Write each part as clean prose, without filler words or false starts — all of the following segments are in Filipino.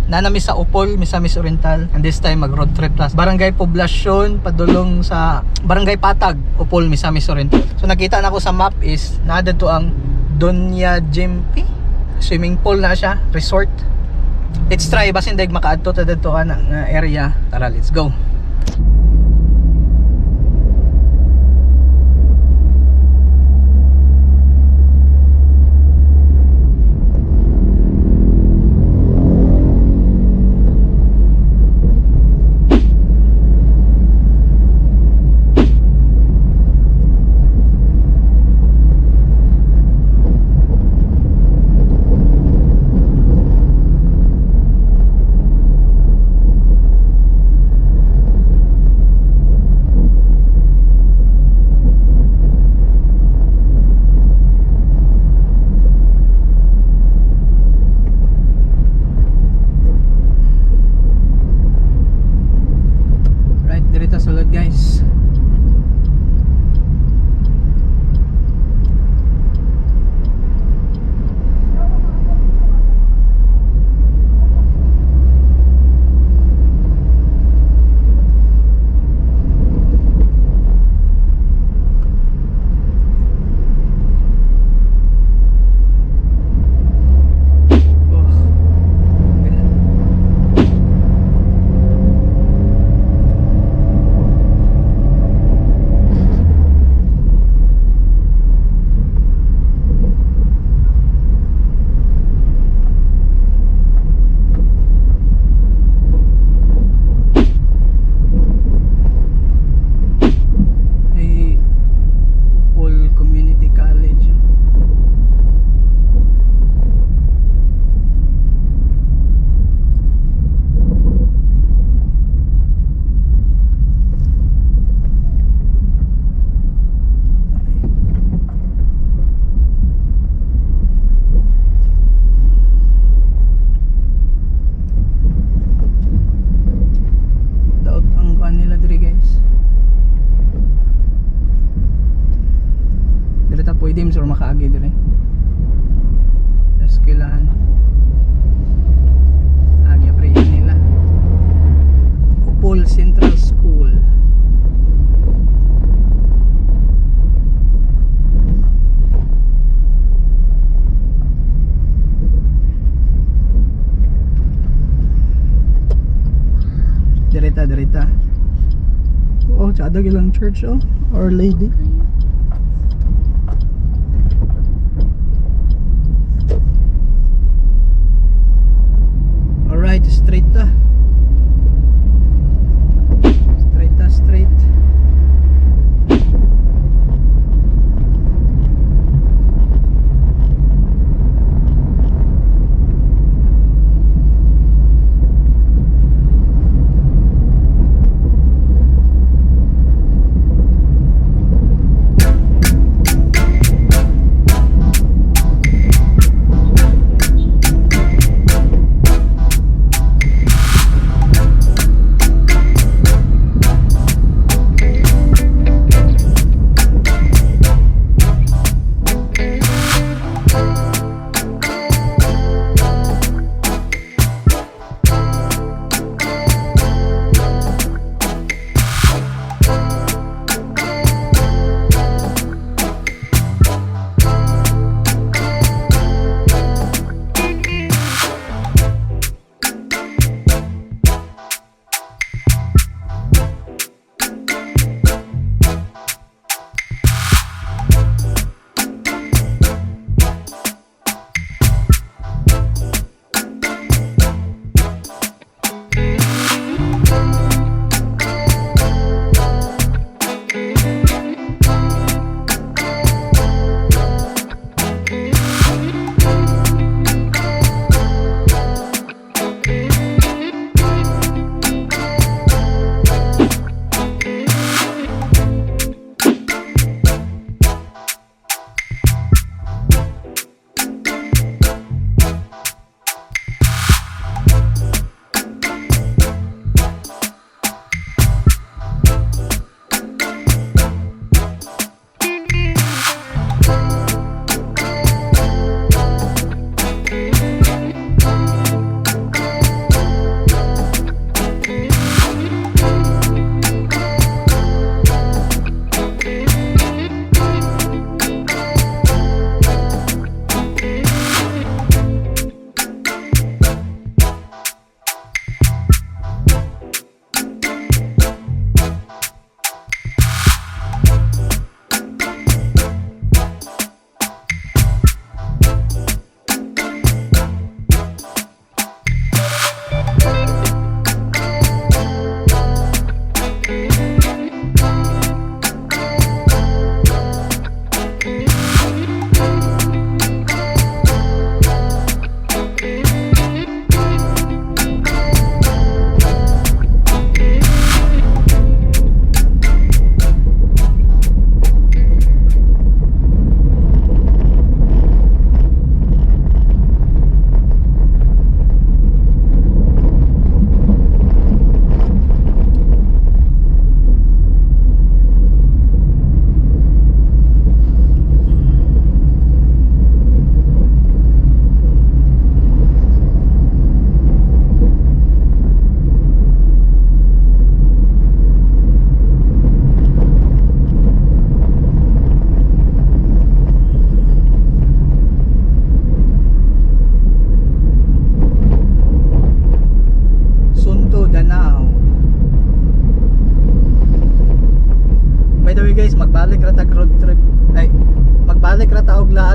nanami sa Upol, Misamis Oriental, and this time mag road trip plus Barangay Poblacion padulong sa Barangay Patag, Upol, Misamis Oriental. So nakita na ko sa map is nada to ang Doña Jempi swimming pool na siya, resort. Let's try basin daig makaadto ta dito nga area. Tara, let's go. Sulod guys. Pwede or makaagi dire. Eskwelahan. Agi pre nila. Upol Central School. Direta. Oh, tsada gilang church oh, Our Lady. Alright, straight ta. Straight.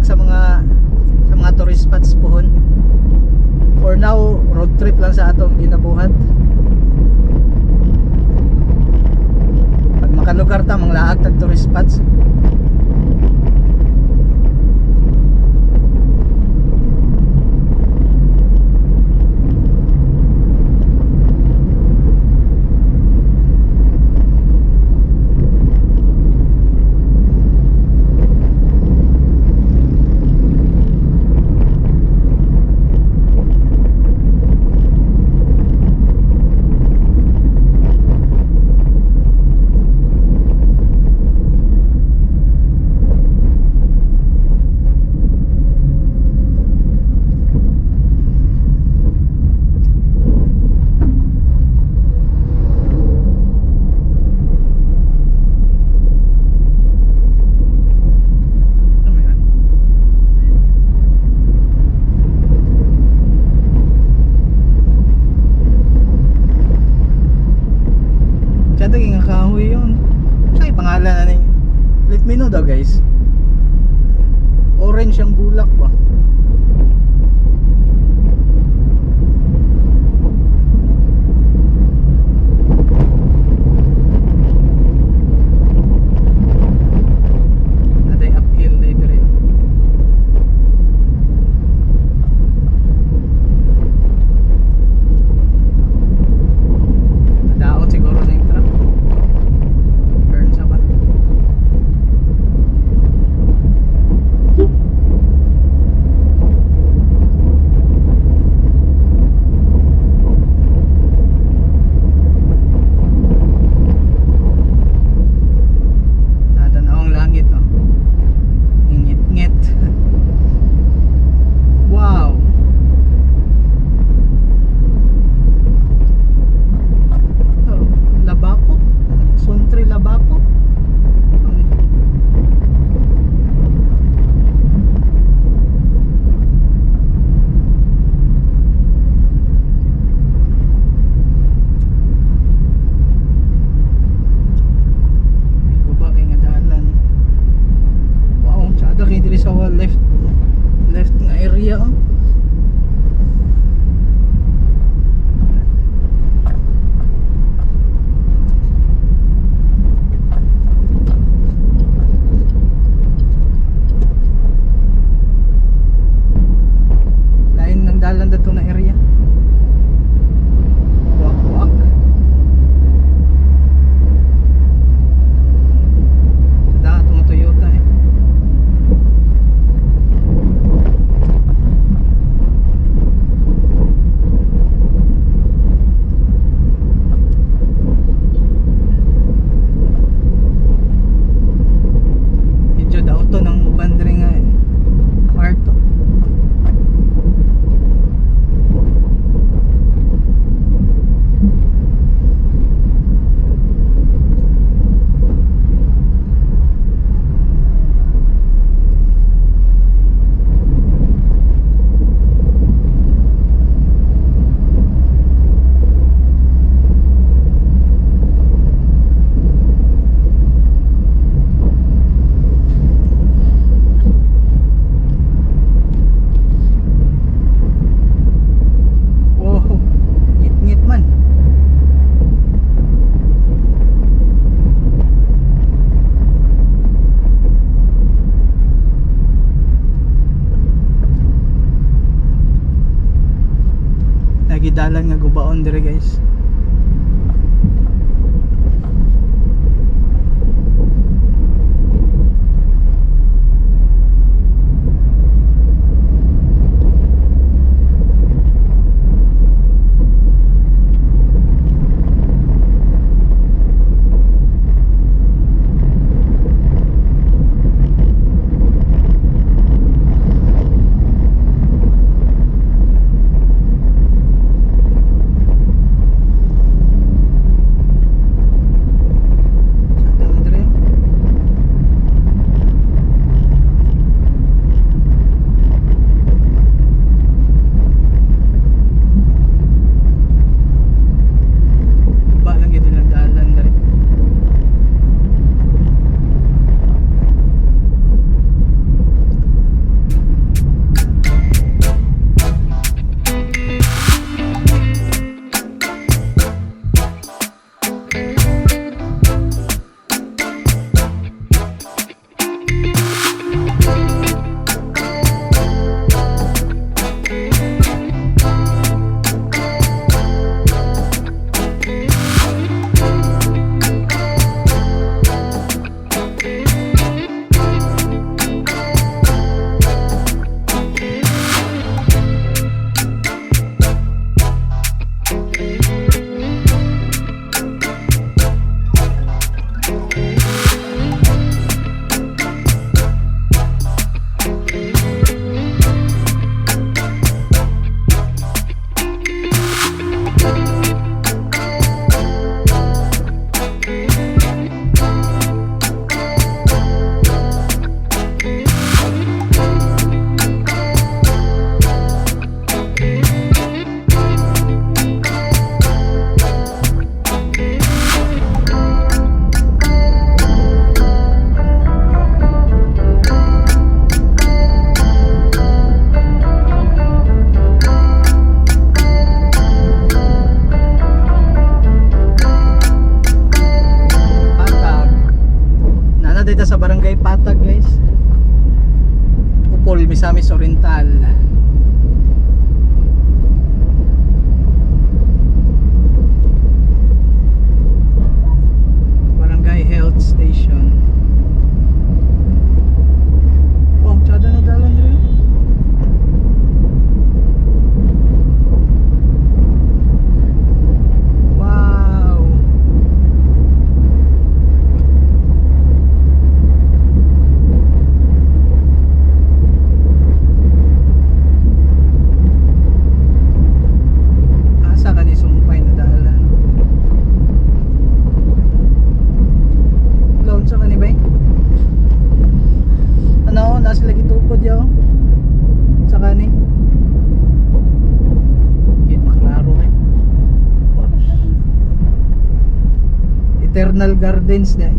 vlog sa mga tourist spots pohon. For now, road trip lang sa atong ginabuhat. Pag makalugar ta, manglaag tag tourist spots. Nga kahoy yun. Sa'yo pangalan na ni. Let me know daw guys. Orange yung bulak ba? Naday uphill day dire. Nadaot siguro na yung truck. Left nga area oh. Lain ng dalan dato na area. Buak-buak. Sada itong Toyota eh. Nagidalan nga gubaon dire guys. Patag guys. Upol, Misamis Oriental. Barangay Health Station. Oh, tsada na dalan rin. Wow. Asa ka ni sumpay na dalan. Laon sa kani bay? Ano, nasa lagi tukod yaw. Sa kani. Git maklaro kay. Eternal Gardens na.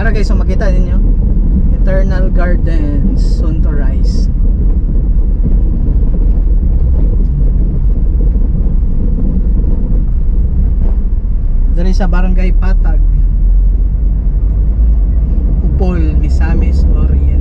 Ara guys, so makita ninyo. Eternal Gardens, soon to rise. Dari sa Barangay Patag, Upol, Misamis Oriental.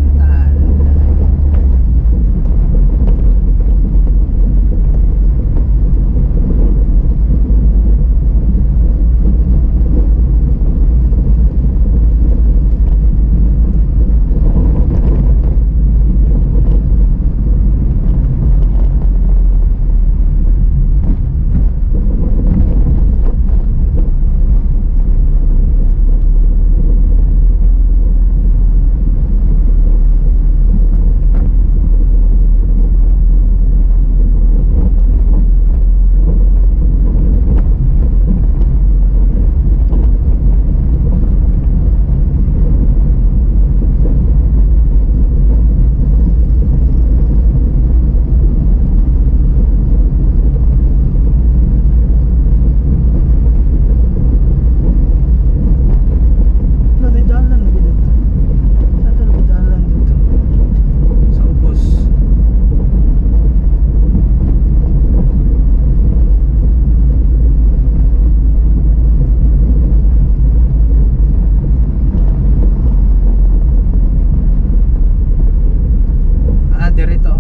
Dirito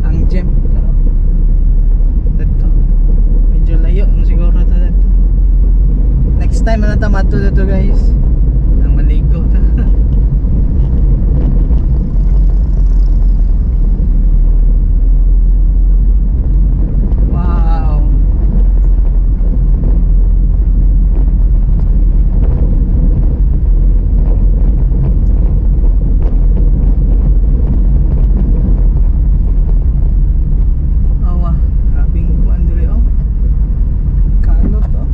ang gym dito medyo layo siguro to dito. Next time na tamato dito guys ang maligo ta. Wow. oh. Kalot oh.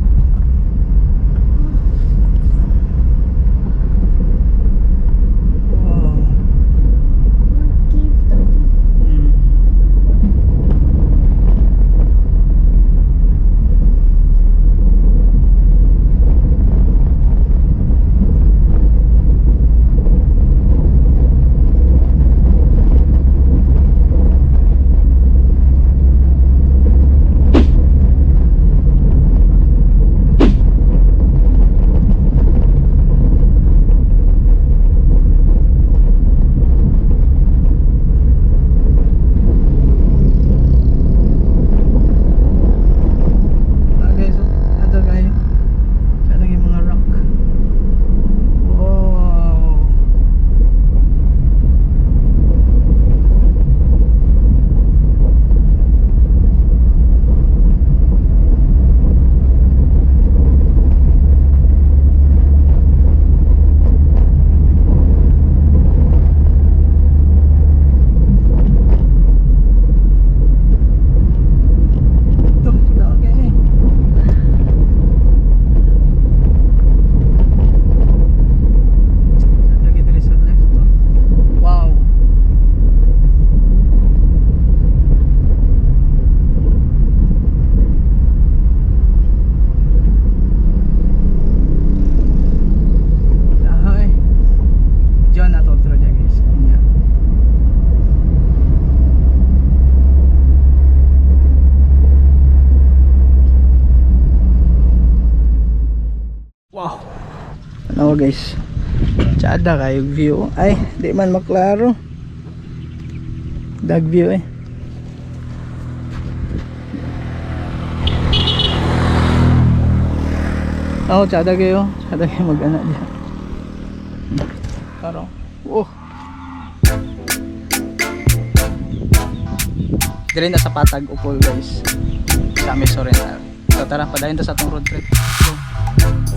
tanawa guys. Tsada kayo view. Ay, di man maklaro. Dag view eh. Oh, tsada kayo. Tsada kayo mag-anak dyan. Klaro. Oh. Dire na sa Patag Upol guys. Sa Miss Oriental. So tara, padayon ta sa atong road trip. Go.